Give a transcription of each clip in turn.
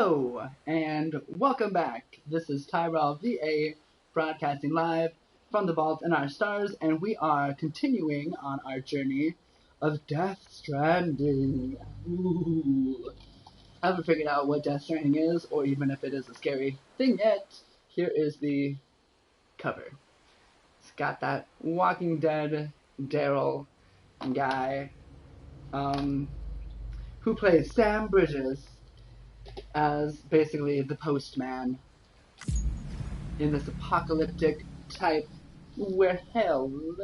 Hello, and welcome back. This is Tyrell VA broadcasting live from the vault in our stars, and we are continuing on our journey of Death Stranding. Ooh. I haven't figured out what Death Stranding is, or even if it is a scary thing yet. Here is the cover. It's got that Walking Dead Daryl guy, who plays Sam Bridges as basically the postman in this apocalyptic type world.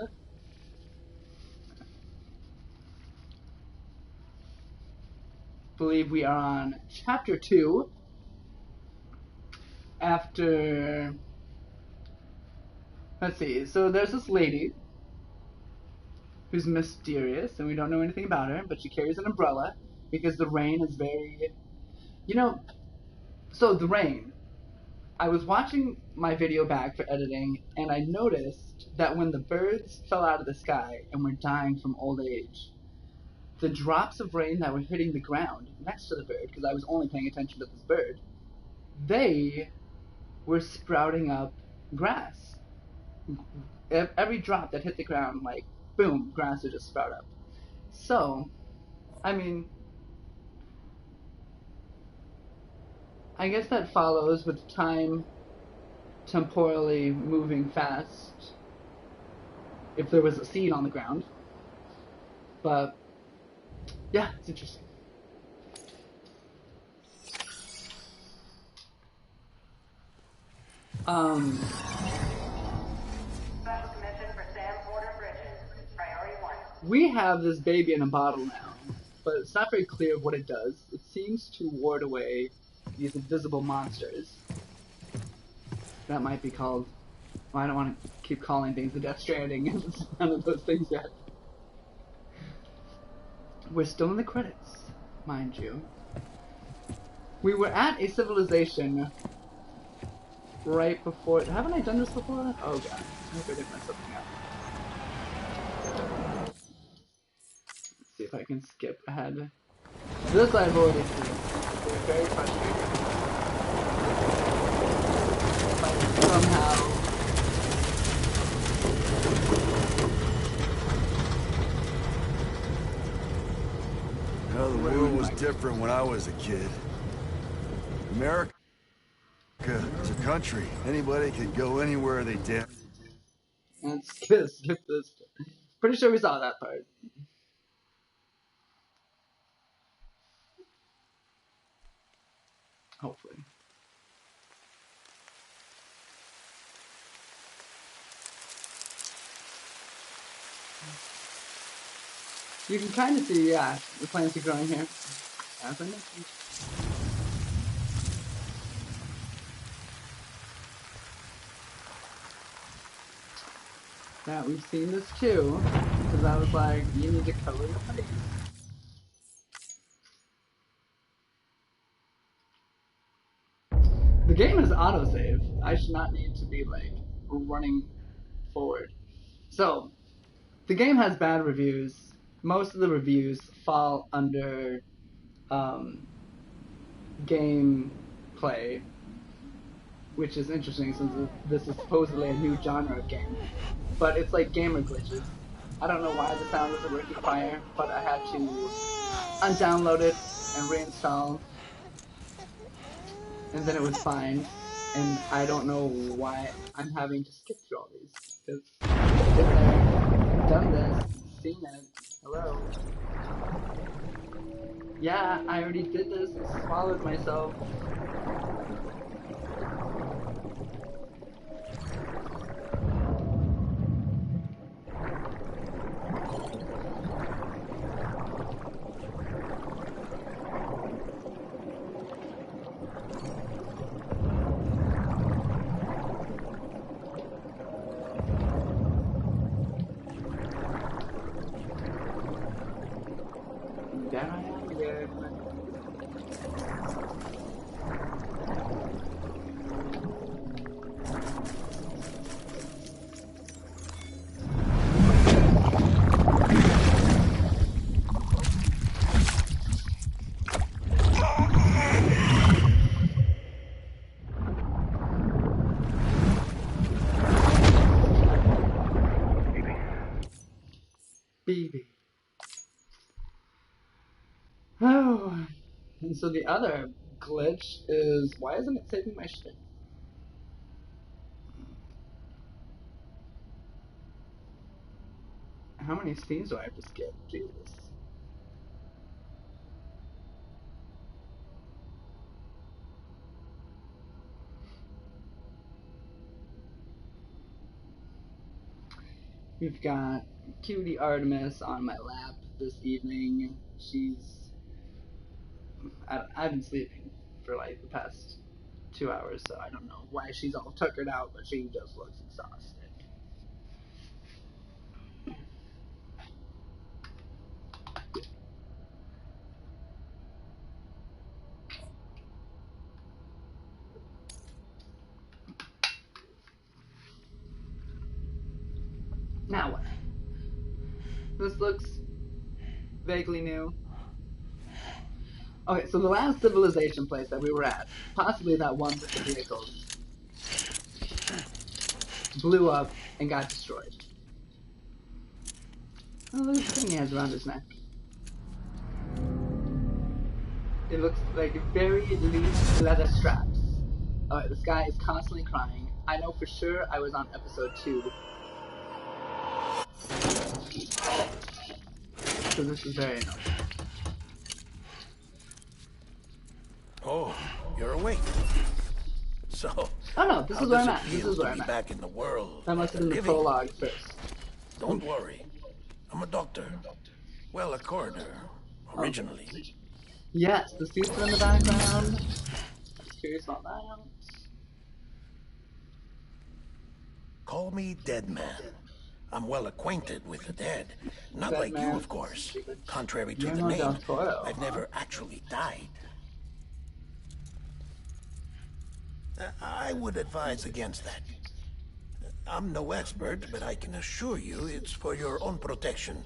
Believe we are on chapter 2 after, let's see, so there's this lady who's mysterious and we don't know anything about her, but she carries an umbrella because the rain is very, you know, so the rain. I was watching my video back for editing and I noticed that when the birds fell out of the sky and were dying from old age, the drops of rain that were hitting the ground next to the bird, because I was only paying attention to this bird, they were sprouting up grass. Every drop that hit the ground, like, boom, grass would just sprout up. So, I mean, I guess that follows with time temporally moving fast if there was a seed on the ground. But, yeah, it's interesting. Special commission for Sam Porter Bridges. Priority 1. We have this baby in a bottle now, but it's not very clear what it does. It seems to ward away these invisible monsters. That might be called... Well, I don't want to keep calling things the Death Stranding. It's none of those things yet. We're still in the credits, mind you. We were at a civilization right before... Haven't I done this before? Oh god, I hope I didn't mess something up. Let's see if I can skip ahead. This I've already seen. It's very frustrating. But somehow... Well, the world was different when I was a kid. America is a country. Anybody could go anywhere they did. Let's skip this. Pretty sure we saw that part. Hopefully. You can kind of see, yeah, the plants are growing here. As I mentioned. Now, we've seen this too, because I was like, you need to cover the face. The game is autosave. I should not need to be, like, running forward. So, the game has bad reviews. Most of the reviews fall under gameplay, which is interesting since this is supposedly a new genre of game. But it's like gamer glitches. I don't know why the sound doesn't work with fire, but I had to undownload it and reinstall, and then it was fine. And I don't know why I'm having to skip through all these, because if I've done this, seen it, hello. Yeah, I already did this and swallowed myself. There I am again. Baby. Oh. And so the other glitch is, why isn't it saving my shit? How many steams do I have to skip? Jesus. We've got Cutie Artemis on my lap this evening. I've been sleeping for like the past 2 hours, so I don't know why she's all tuckered out, but she just looks exhausted. Now what? This looks vaguely new. Okay, so the last civilization place that we were at, possibly that one with the vehicles, blew up and got destroyed. Oh, look at the thing he has around his neck. It looks like very loose leather straps. Alright, this guy is constantly crying. I know for sure I was on episode 2. So this is very annoying. Oh, you're awake. So, Oh no, this how is where does I'm it at. This feel is to where be I'm at. back in the world? That must have been the living? prologue first. Don't worry. I'm a doctor. Well, a coroner, originally. Yes, the suits are in the background. I was curious about that. Call me Dead Man. I'm well acquainted with the dead. Not Dead like man. you, of course. Contrary to the Guillermo del name, Toro, I've never actually died. I would advise against that. I'm no expert, but I can assure you it's for your own protection.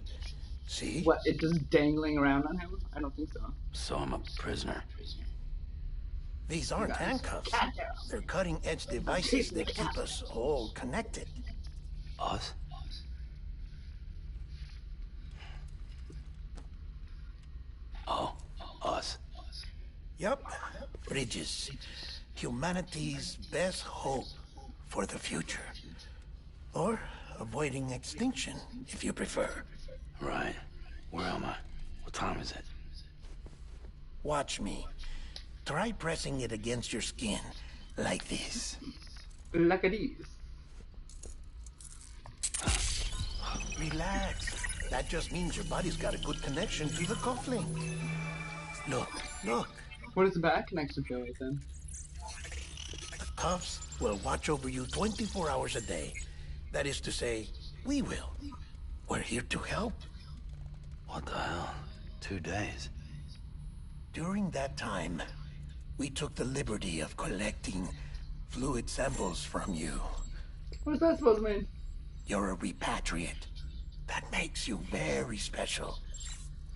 See? What, it just dangling around on him? I don't think so. So I'm a prisoner. These aren't Guys, handcuffs. cat hair. They're cutting-edge devices that keep us all connected. Us? Oh, us. Yup. Bridges. Humanity's best hope for the future. Or avoiding extinction, if you prefer. Right. Where am I? What time is it? Watch me. Try pressing it against your skin, like this. Like it is. Relax. That just means your body's got a good connection to the cufflink. Look, look. What is the back connection feel like then? The cuffs will watch over you 24 hours a day. That is to say, we will. We're here to help. What the hell? 2 days. During that time, we took the liberty of collecting fluid samples from you. What is that supposed to mean? You're a repatriate. That makes you very special.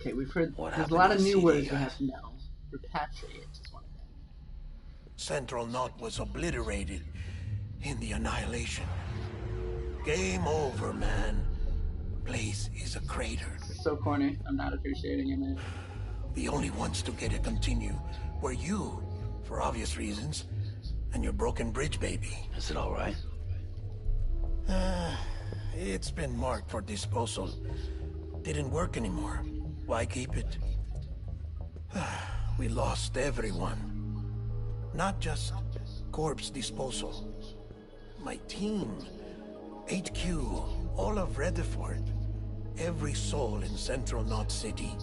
Okay, we've heard What there's a happened lot to of the new CD words we guys? have to know. Repatriate is one of them. Central Knot was obliterated in the annihilation. Game over, man. Place is a crater. It's so corny. I'm not appreciating it, man. The only ones to get to continue were you, for obvious reasons, and your broken bridge baby. Is it all right? It's been marked for disposal. Didn't work anymore. Why keep it? We lost everyone. Not just corpse disposal. My team, HQ, all of Redford, every soul in Central Knot City.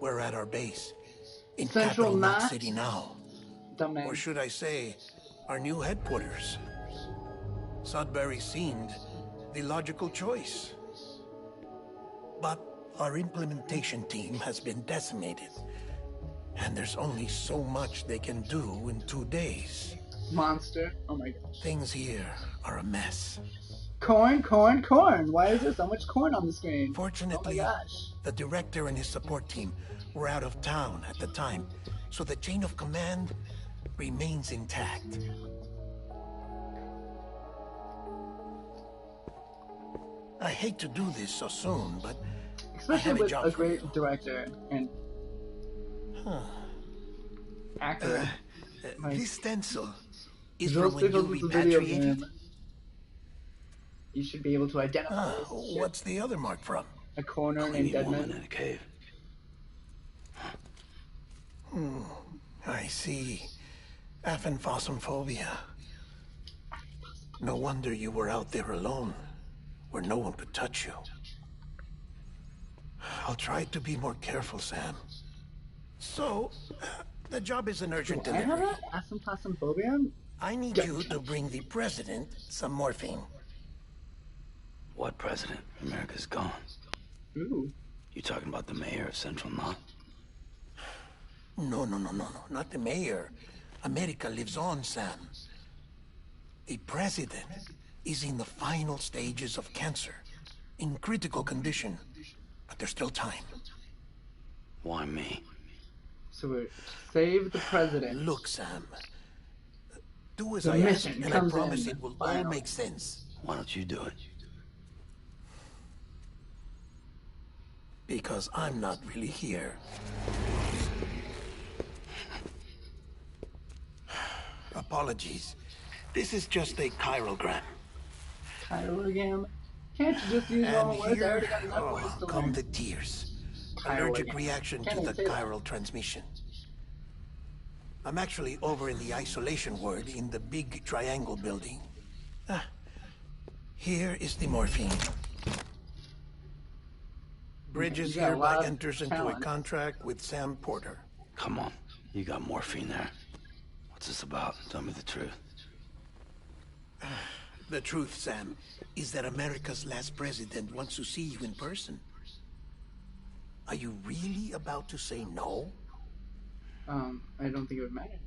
We're at our base, in Central Capital Knot Knot? City now. Dumb name. Or should I say, our new headquarters. Sudbury seemed the logical choice. But our implementation team has been decimated. And there's only so much they can do in 2 days. Monster. Oh my gosh. Things here are a mess. Corn, corn, corn. Why is there so much corn on the screen? Fortunately, oh my gosh. the director and his support team were out of town at the time, so the chain of command remains intact. I hate to do this so soon, but I Especially have a with job a for great you. director and actor. Like, This stencil is from just when you because it's a video repatriated? game, you should be able to identify Ah, this shit. what's the other mark from? A coroner named Cleaning woman Deadman. in a cave. I see. Aphenphosmphobia. No wonder you were out there alone, where no one could touch you. I'll try to be more careful, Sam. So, the job is an urgent Do I have delivery. that? Phobia? I need you to bring the president some morphine. What president? America's gone. Ooh. You talking about the mayor of Central Knot? No, not the mayor. America lives on, Sam. The president is in the final stages of cancer, in critical condition, but there's still time. Why me? So we save the president. Look, Sam, do as The I ask, mission and I comes promise in it will all finally. make sense. Why don't you do it? Because I'm not really here. Apologies. This is just a chiralgram. Chirogam? Can't you just use And normal words? I here, already got enough words to come learn. the tears. Chirogam. Allergic reaction Can't to even the say that. chiral transmission. I'm actually over in the isolation ward in the big triangle building. Here is the morphine. Bridges You got a lot hereby of enters into a talent. contract with Sam Porter. Come on. You got morphine there. What's this about? Tell me the truth. The truth, Sam, is that America's last president wants to see you in person. Are you really about to say no? I don't think it would matter.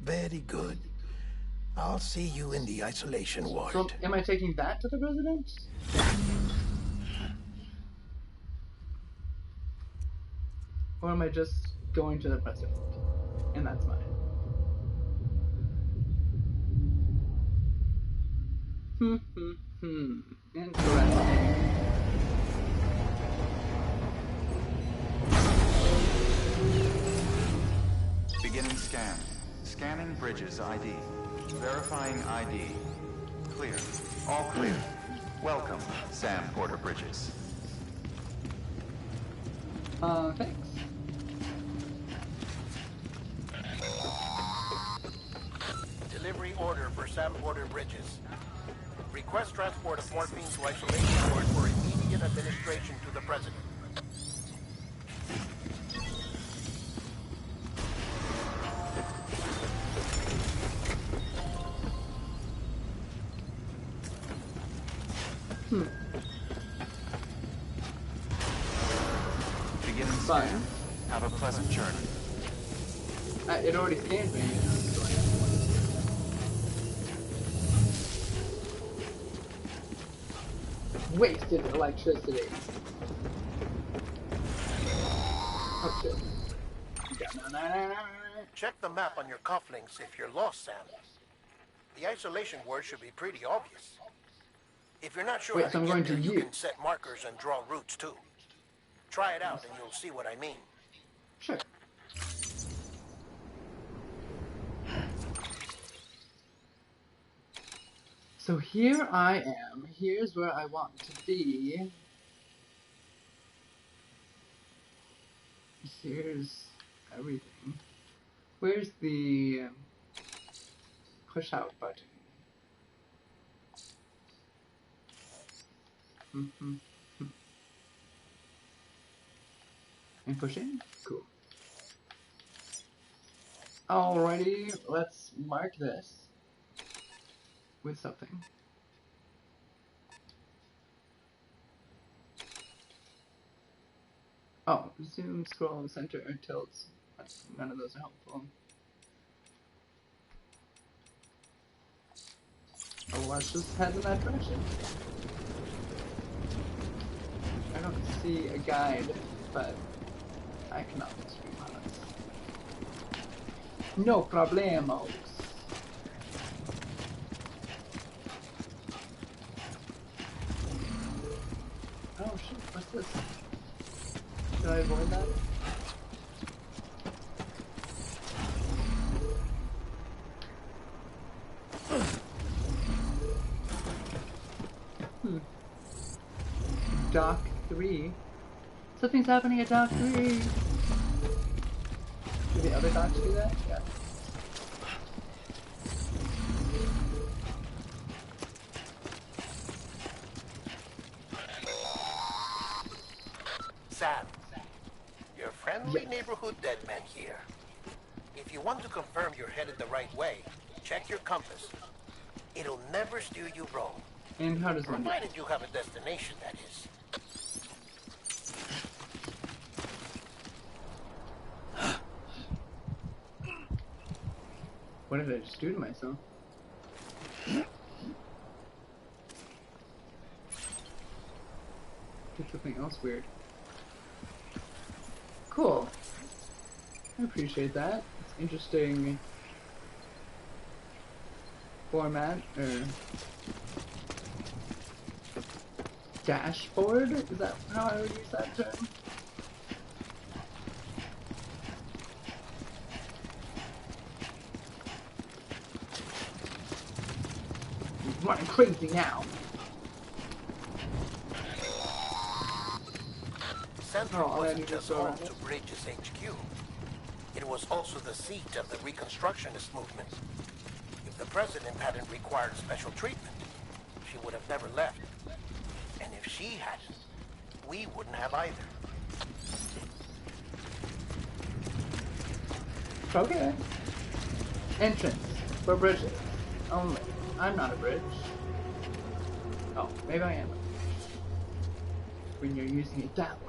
Very good. I'll see you in the isolation ward. So, am I taking that to the president? Or am I just going to the president? And that's mine. Interesting. Beginning scan. Scanning Bridges ID. Verifying ID. Clear. All clear. Welcome, Sam Porter Bridges. Thanks. Delivery order for Sam Porter Bridges. Request transport of morphine to isolation ward for immediate administration to the president. Beginning Fine. scan. Have a pleasant journey. It already scanned me. Wasted electricity. Oh shit. Check the map on your cufflinks if you're lost, Sam. The isolation word should be pretty obvious. If you're not sure Wait, how so to I'm get going there, to you you. can set markers and draw routes too. Try it out and you'll see what I mean. Sure. So here I am. Here's where I want to be. Here's everything. Where's the push out button? And pushing? Cool. Alrighty, let's mark this with something. Oh, zoom, scroll, center, tilts. None of those are helpful. Oh, let's just head in that direction. I don't see a guide, but I cannot stream honest. No problemos. Oh shit, what's this? Should I avoid that? Dock 3. Something's happening at Dock 3. Do the other docks do that? Yeah. Sam, your friendly Yes. neighborhood dead man here. If you want to confirm you're headed the right way, check your compass. It'll never steer you wrong. And how does one do it? Provided you have a destination, that is. What did I just do to myself? Did something else weird. Cool. I appreciate that. It's interesting format, or dashboard? Is that how I would use that term? He's running crazy now. Central Oh, I wasn't need to just go home around to it. Bridges HQ. It was also the seat of the Reconstructionist movement. If the president hadn't required special treatment, she would have never left. And if she hadn't, we wouldn't have either. Okay. Entrance for bridges only. I'm not a bridge. Oh, maybe I am. When you're using it that way.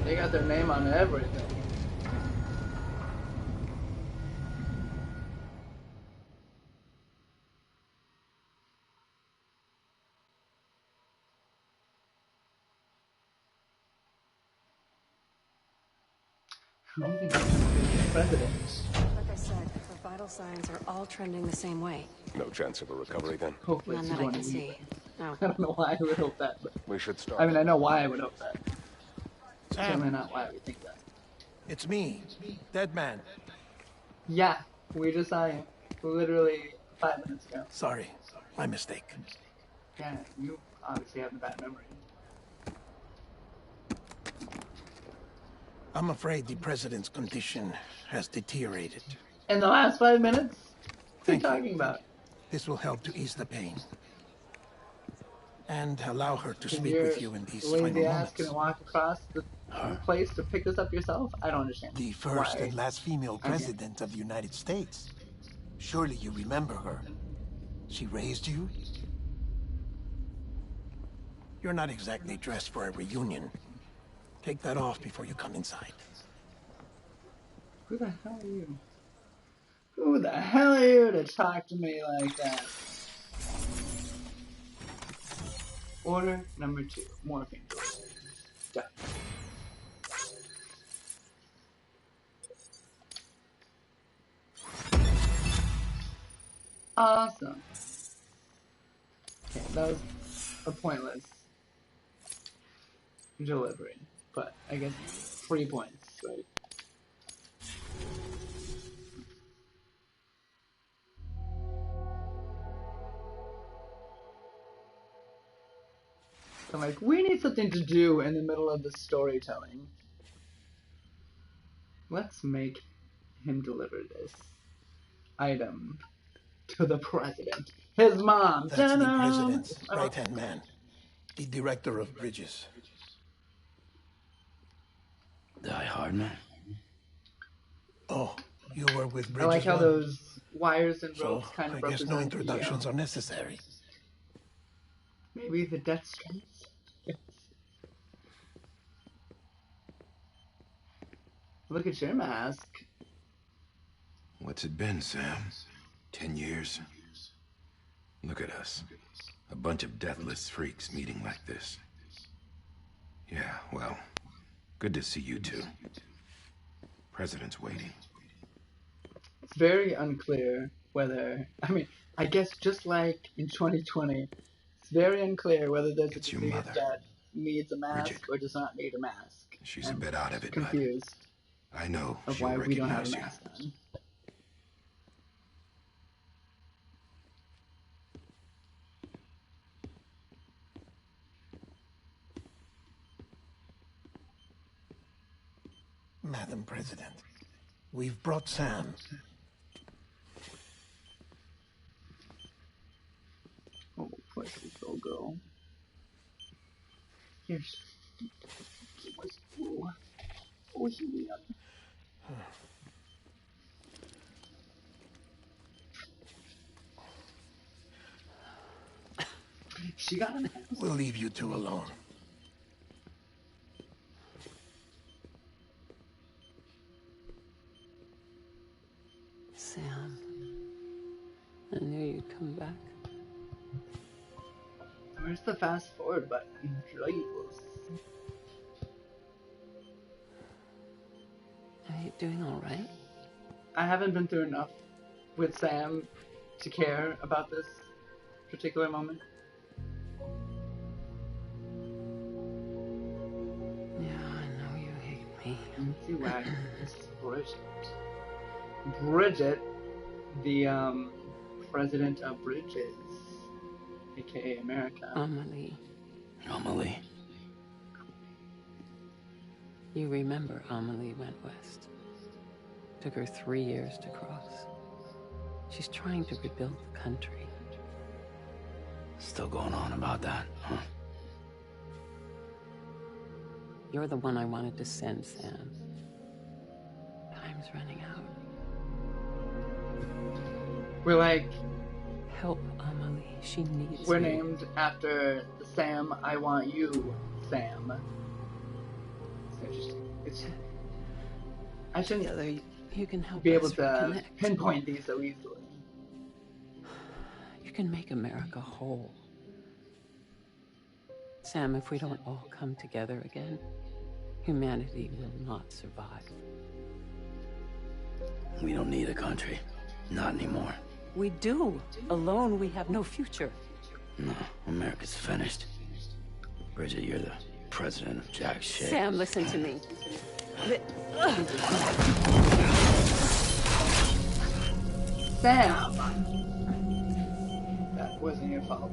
They got their name on everything. President. Like I said, her vital signs are all trending the same way. No chance of a recovery then? Hopefully None she's that I going can to see. No. I don't know why I would hope that, but We should start. I mean I know why I would hope that. Certainly Sam, not why I would think that. it's me, Dead Man. Yeah, we just saw you literally 5 minutes ago. Sorry, my mistake. Yeah, you obviously have a bad memory. I'm afraid the president's condition has deteriorated. In the last 5 minutes? What are you Thank you. talking about? This will help to ease the pain. And allow her to Can speak your with you in these final lazy ass moments. gonna walk across the place to pick this up yourself? I don't understand. The first Why? and last female Okay. president of the United States. Surely you remember her. She raised you. You're not exactly dressed for a reunion. Take that off before you come inside. Who the hell are you? Who the hell are you to talk to me like that? Order number 2. Morphine. Done. Awesome. Okay, that was a pointless delivery, but I guess 3 points, right? I'm like, we need something to do in the middle of the storytelling. Let's make him deliver this item. to the president. His mom. That's the Ta-da! president's right-hand man, the director of bridges. Die Hard Man? Oh, you were with I Bridges like how one? those wires and So, ropes kind I of guess represent no introductions are necessary. maybe the death strings. Look at your mask. What's it been, Sam? 10 years? Look at us. A bunch of deathless freaks meeting like this. Yeah, well, good to see you two. President's waiting. It's very unclear whether, I mean, I guess just like in 2020, it's very unclear whether this It's is your disease mother. that needs a mask Bridget. or does not need a mask. She's a I'm bit out of it, confused but I know of she'll why we don't have a recognize you. mask on. Madam President, we've brought Sam. Oh, poor little girl. Here's. Oh, oh, Julian. She got an ass. We'll leave you two alone. Sam, I knew you'd come back. Where's the fast forward button? Please. Are you doing all right? I haven't been through enough with Sam to care about this particular moment. Yeah, I know you hate me. Let's see why. This is Bridget. Bridget, the president of Bridges, aka America. Amelie. Amelie. You remember Amelie went west. Took her 3 years to cross. She's trying to rebuild the country. Still going on about that, huh? You're the one I wanted to send, Sam. Time's running out. We're like, Help Amelie. She needs we're you. named after the Sam I Want You Sam. It's interesting. It's, I shouldn't Together, you can help be able us to reconnect. pinpoint these so easily. You can make America whole. Sam, if we don't all come together again, humanity will not survive. We don't need a country. Not anymore. We do. Alone, we have no future. No, America's finished. Bridget, you're the president of jack shit. Sam, listen to me. Sam! That wasn't your fault.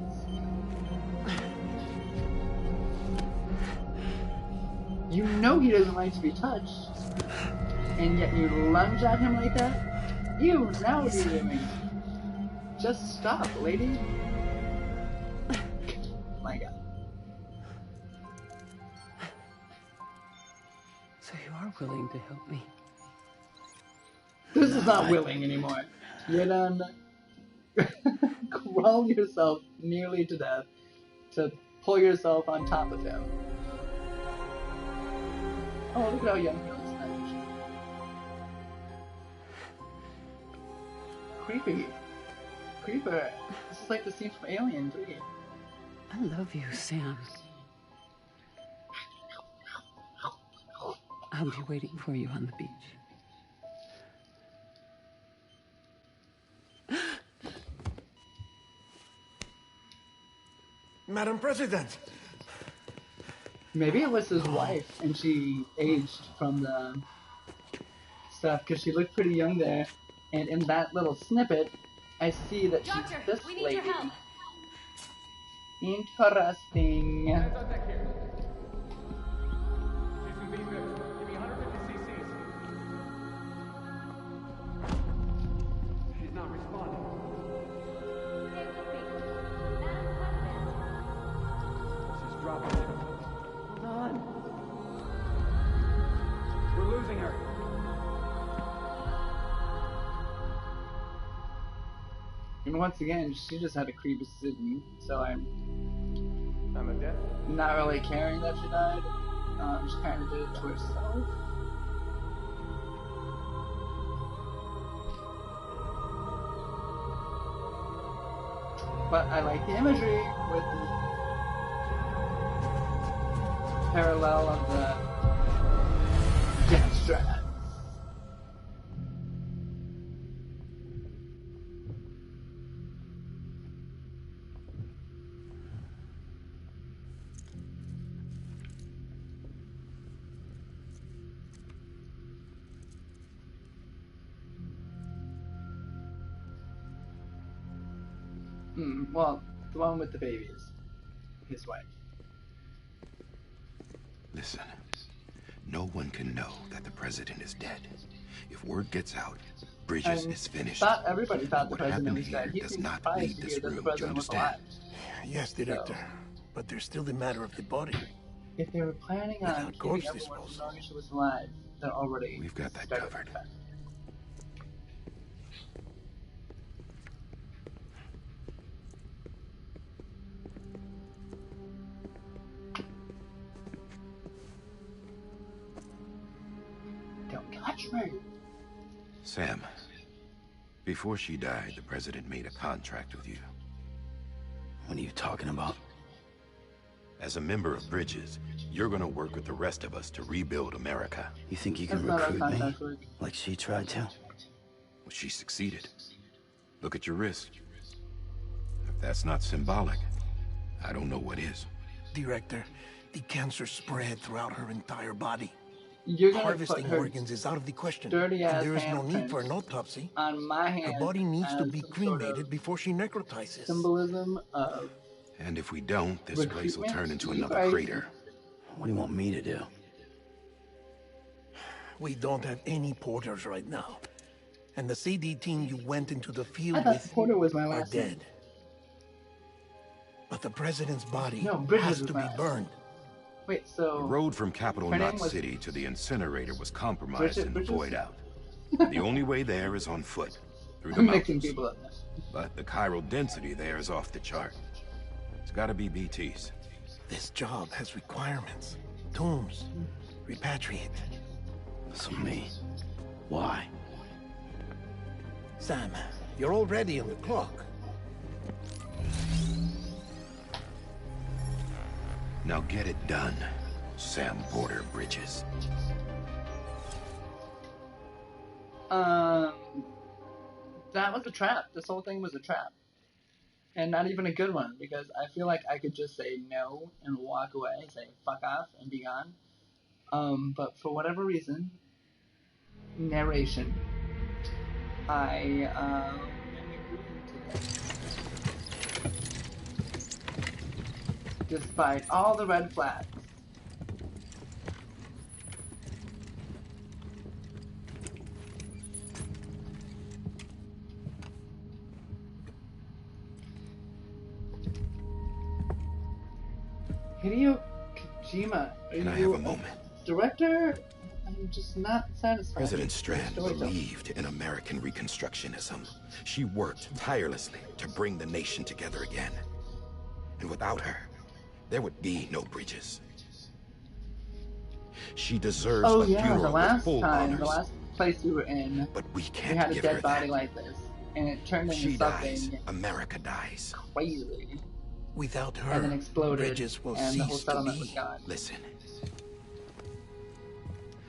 You know he doesn't like to be touched. And yet you lunge at him like that? Ew, now what are you doing? Just stop, lady. My God. So you are willing to help me? This is not willing anymore. You're done. Crawl yourself nearly to death to pull yourself on top of him. Oh, look at how young he looks. Creepy. Creeper. This is like the scene from Alien 3. I love you, Sam. I'll be waiting for you on the beach. Madam President! Maybe it was his wife and she aged from the stuff because she looked pretty young there. And in that little snippet, I see that she's this we need lady. your help. Interesting. She's not responding. And once again, she just had a creepy Sydney, so I'm dead. not really caring that she died. She kind of did it to herself. But I like the imagery with the parallel of the death strands. Well, the one with the babies. His wife. Listen, no one can know that the president is dead. If word gets out, Bridges is finished. Everybody thought the What president happened was here dead. He does seemed not surprised leave to this hear that the room, do you president was alive. understand? Yes, Director. So, but there's still the matter of the body. if they were planning on Without keeping corpse everyone from disposal. knowing she was alive, they're already We've got that started covered. with that. Don't touch me! Sam, before she died, the president made a contract with you. What are you talking about? As a member of Bridges, you're gonna work with the rest of us to rebuild America. You think you can That's not how recruit me? contracts work. Like she tried to? Well, she succeeded. Look at your wrist. If that's not symbolic, I don't know what is. Director, the cancer spread throughout her entire body. You're gonna Harvesting put her organs is out of the question. dirty And ass there is no need for handprints an autopsy. on my hand. Her body needs to as be some sort cremated of before she necrotizes. symbolism of And if we don't, this place will recruitment. turn into You another guys- crater. What do you want me to do? We don't have any porters right now. And the CD team you went into the field I thought with Porter was my are last name. dead. But the president's body No, Bridges has was to my be last burned. Wait, The so road from Capital her name Knot was City to the incinerator was compromised in the Bridges? void out. The only way there is on foot, through the I'm mixing mountains. people up now. But the chiral density there is off the chart. It's gotta be BTs. This job has requirements. Tombs. Repatriate. So me. Why? Sam, you're already on the clock. Now get it done, Sam Porter Bridges. That was a trap. This whole thing was a trap. And not even a good one, because I feel like I could just say no and walk away, say fuck off and be gone. But for whatever reason, narration, I am agreeing to this. Despite all the red flags. Hideo Kojima, Can I you have a moment? director? I'm just not satisfied. President with Strand the storytelling. believed in American Reconstructionism. She worked tirelessly to bring the nation together again. And without her, there would be no Bridges. She deserves Oh a yeah, funeral the with last full time, honors. the last place we were in, But we we can't had a give her dead body that. like this, and it turned into She dies, something America dies. crazy, Without her, and then exploded, Bridges will and the whole cease to settlement was be. gone. Listen,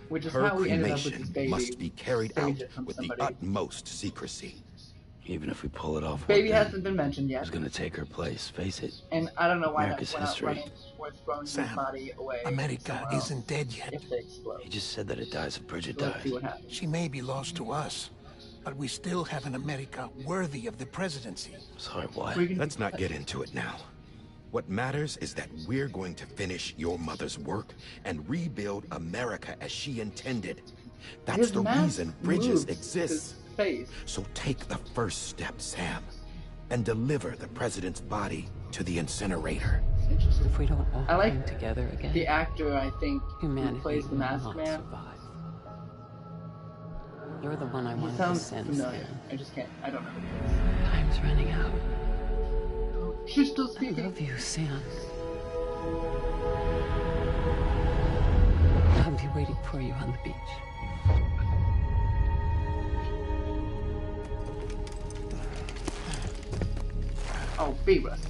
Which is her how we ended up with cremation this baby. must be carried out Saved it from with somebody. the utmost secrecy. Even if we pull it off, Baby what then? hasn't been mentioned yet, Who's gonna take her place? Face it. and I don't know why America's not, we're not history. running towards throwing his Sam, body away. America somewhere else isn't dead yet. if they explode. He just said that it dies if Bridget So let's dies. see what happens. She may be lost to us, but we still have an America worthy of the presidency. Sorry, what? We're gonna Let's not get into it now. What matters is that we're going to finish your mother's work and rebuild America as she intended. That's His the mask reason Bridges moves exists. his face. So take the first step, Sam, and deliver the president's body to the incinerator. It's interesting. If we don't all I like come together again, The actor, I think, who humanity plays the will masked not man, survive. You're the one I He wanted to sounds send, familiar. Sam. I just can't. I don't know who Time's running out. he is. She's still I speaking. love you, Sam. I'll be waiting for you on the beach. Oh, Beavis.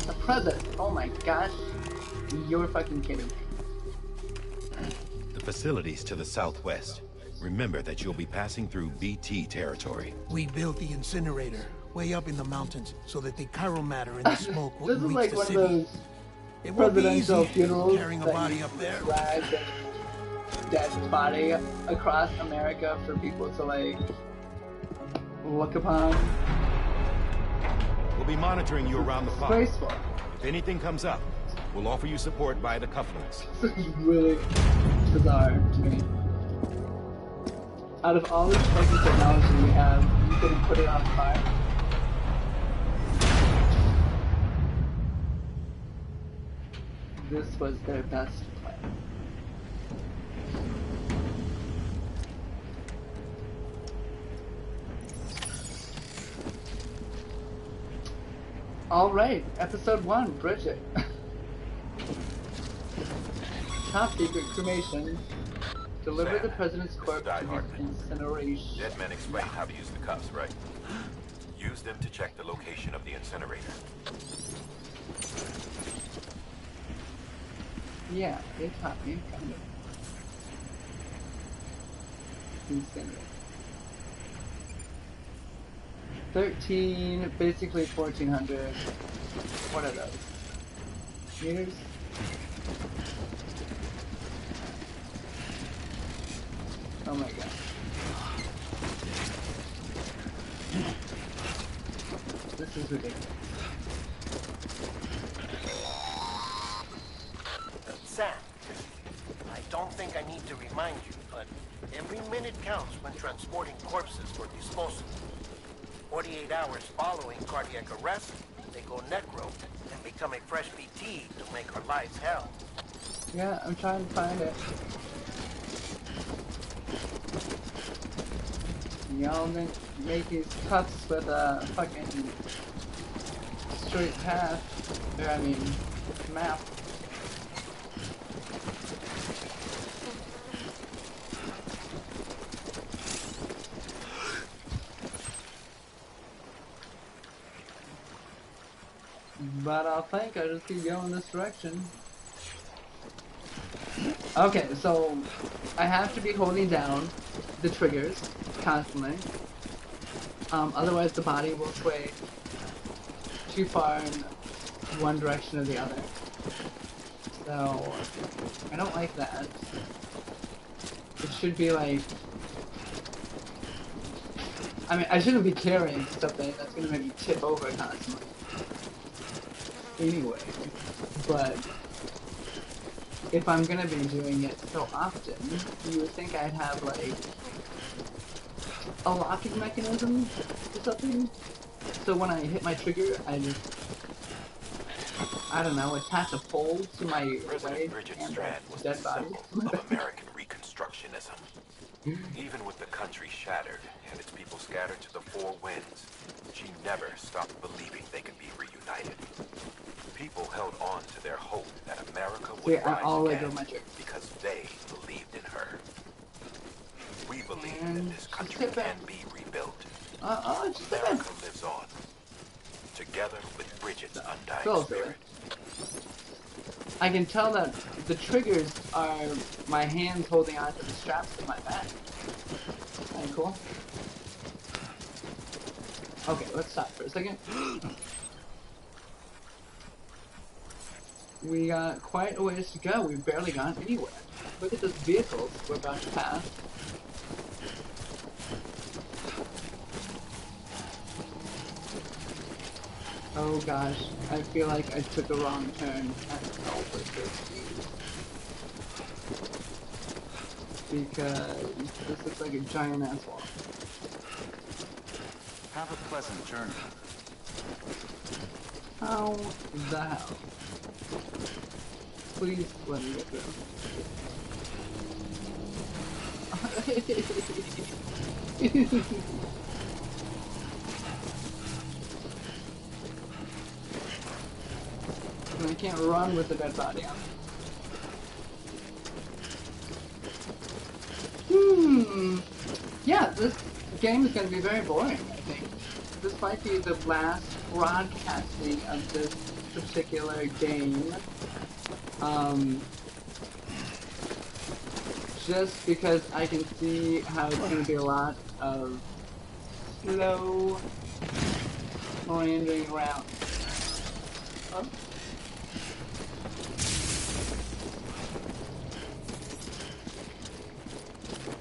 The president. Oh my gosh. You're fucking kidding me. The facility's to the southwest. Remember that you'll be passing through BT territory. We built the incinerator way up in the mountains so that the chiral matter in the smoke This wouldn't is reach like the one city. of those It won't be presidential easy funerals carrying a that body you up there. drag a dead body across America for people to like look upon. We'll be monitoring you around the clock. Graceful. If anything comes up, we'll offer you support via the cufflinks. This is really bizarre to me. Out of all this fucking technology we have, you couldn't put it on fire. This was their best plan. Alright, episode 1, Bridget. Top secret cremation. Deliver the president's corpse to the incineration. Dead men explained how to use the cuffs, right? Use them to check the location of the incinerator. Yeah, they taught me, kind of. Incinerator. 13, basically 1400. What are those? Meters? Oh my god. This is ridiculous. Sam, I don't think I need to remind you, but every minute counts when transporting corpses for disposal. 48 hours following cardiac arrest, they go necro and become a fresh BT to make our lives hell. Yeah, I'm trying to find it. Y'all make these cuts with a fucking straight path. Or, I mean, map. But I'll think I'll just keep going this direction. Okay, so I have to be holding down the triggers constantly. Otherwise the body will sway too far in one direction or the other. So I don't like that. It should be like, I mean, I shouldn't be carrying something that's gonna make me tip over constantly. Anyway, but if I'm gonna be doing it so often, you would think I'd have like a locking mechanism or something. So when I hit my trigger, I just, I don't know, attach a pole to my leg Bridget and Strand was dead the body. symbol of American Reconstructionism. Even with the country shattered and its people scattered to the four winds, she never stopped believing they could be reunited. People held on to their hope that America would rise again because they believed in her. We believe that this country can be rebuilt. America lives on, together with Bridget's undying spirit. I can tell that the triggers are my hands holding onto the straps of my back. Kinda cool. Okay, let's stop for a second. We got quite a ways to go. We've barely gone anywhere. Look at those vehicles we're about to pass. Oh gosh, I feel like I took a wrong turn at because this looks like a giant ass wall. Have a pleasant journey. How the hell? Please let me get through. And I can't run with the dead body on me. Yeah, this game is going to be very boring, I think. This might be the last broadcasting of this particular game. Just because I can see how it's going to be a lot of slow meandering around. Oh.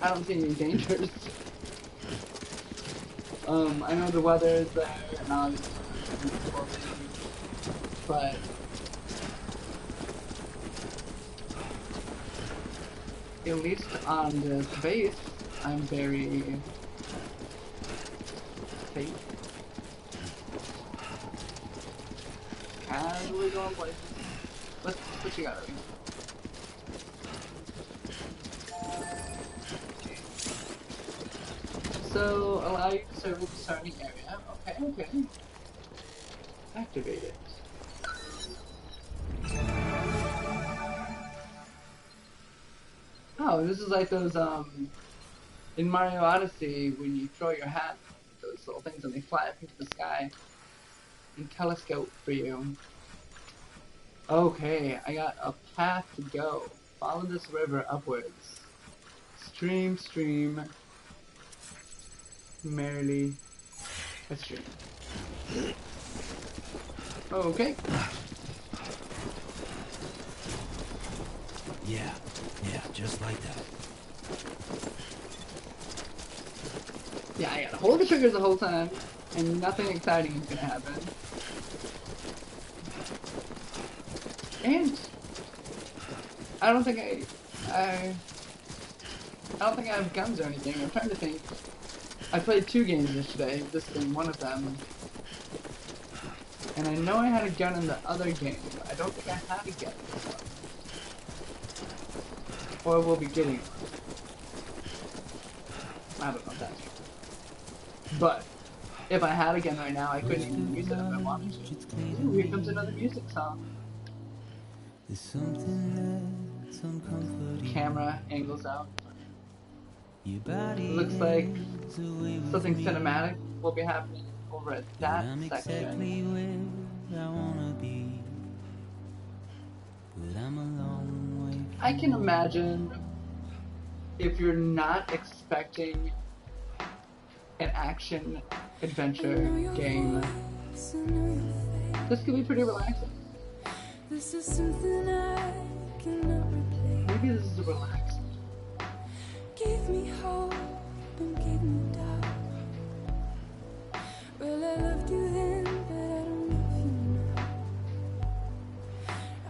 I don't see any dangers. I know the weather is there and obviously, but at least on this base, I'm very safe. Casually going places. What you got? So, allow you to serve the surrounding area. Okay. Activate it. Oh, this is like those, in Mario Odyssey, when you throw your hat, those little things and they fly up into the sky and telescope for you. Okay, I got a path to go. Follow this river upwards. Stream, merrily astream. Okay. Yeah, just like that. Yeah, I gotta hold the triggers the whole time, and nothing exciting is gonna happen. And I don't think I don't think I have guns or anything. I'm trying to think. I played 2 games yesterday, this being one of them. And I know I had a gun in the other game, but I don't think I had a gun in this one. Or we'll be getting one. I don't know if that's true. But if I had a gun right now, I couldn't even use it if I wanted to. Ooh, here comes another music song. Camera angles out. It looks like something cinematic will be happening over at that section. I can imagine if you're not expecting an action adventure game, this could be pretty relaxing. Maybe this is a relaxing. Give me hope and give me doubt. Well, I loved you then, but I don't love you now.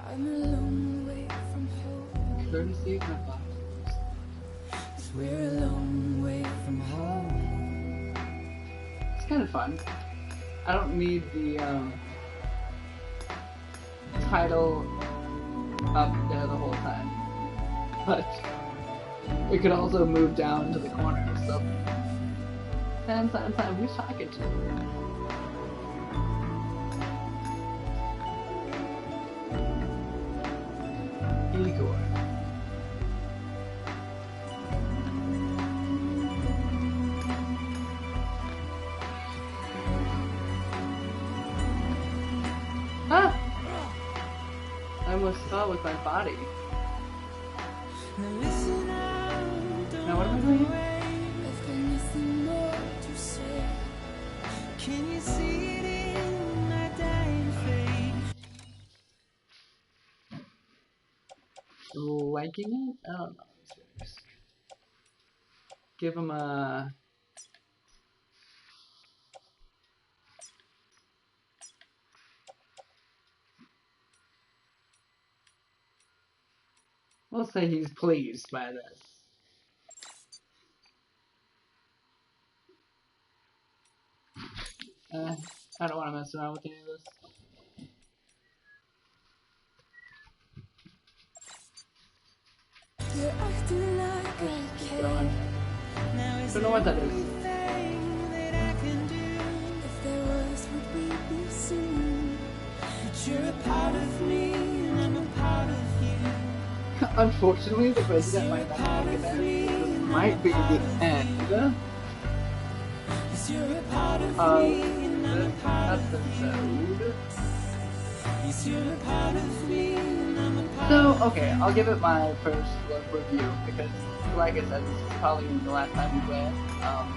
I'm a long way from home. Courtesy of my box. We're a long way from home. It's kind of fun. I don't need the title up there the whole time, but it could also move down to the corner. So, Sam, who's talking to? Igor. Ah! I almost fell with my body. Now what am I doing? I've got nothing more to say. Can you see it in my dying face? Liking it? I don't know. Give him a... We'll say he's pleased by this. I don't want to mess around with any of this. You're acting like I Don't know what that is. thing that I can do. If there was, would we be soon? But you're a part of me, and I'm a part of you. Unfortunately, the president might not make it there. This might be the end of this episode. So, okay, I'll give it my first look review because, like I said, this is probably the last time we play it.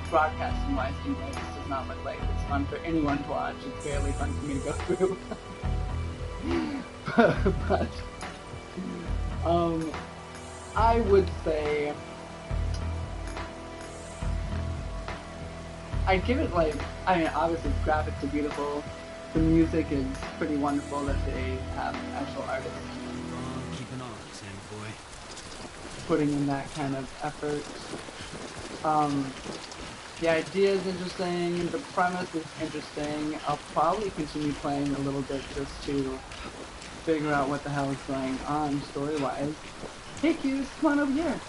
Broadcasting wise, anyway, this does not look like it's fun for anyone to watch. It's barely fun for me to go through. but I would say I'd give it like, I mean, obviously the graphics are beautiful, the music is pretty wonderful that they have actual artists keeping on, Sammy boy. putting in that kind of effort. The idea is interesting, the premise is interesting. I'll probably continue playing a little bit just to figure out what the hell is going on story-wise. Hey Q's, come on over here.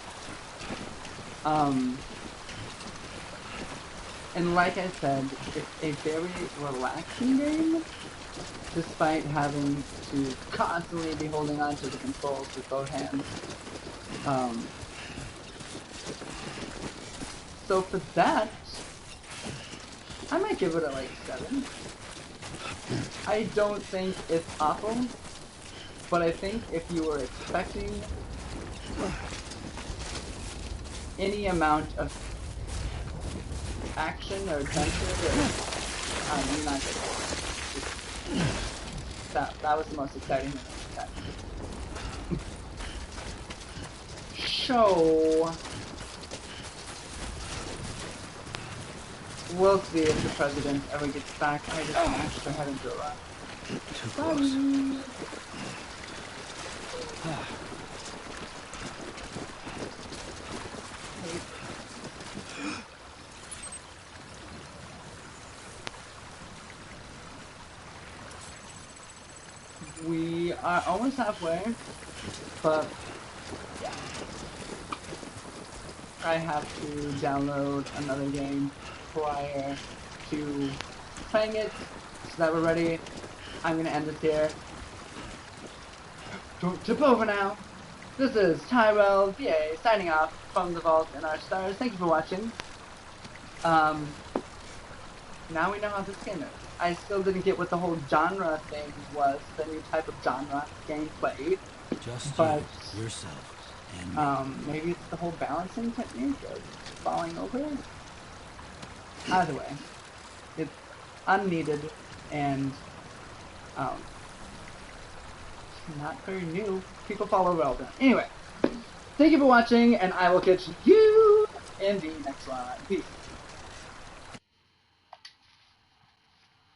And like I said, it's a very relaxing game, despite having to constantly be holding on to the controls with both hands. So for that, I might give it a like 7. I don't think it's awful, but I think if you were expecting any amount of action or adventure, you're not gonna get it. That was the most exciting thing I've had. So we'll see if the president ever gets back. I just smashed her head into a rock. Too close. We are almost halfway, but yeah. I have to download another game prior to playing it, so that we're ready. I'm gonna end this here. Don't tip over now. This is Tyrell VA signing off from the Vault and our stars. Thank you for watching. Now we know how this game is. I still didn't get what the whole genre thing was, the new type of genre gameplay. Just but you, yourself, and maybe it's the whole balancing technique of falling over. Either way, it's unneeded and not very new. People fall over all the time. Anyway, thank you for watching, and I will catch you in the next one. Peace.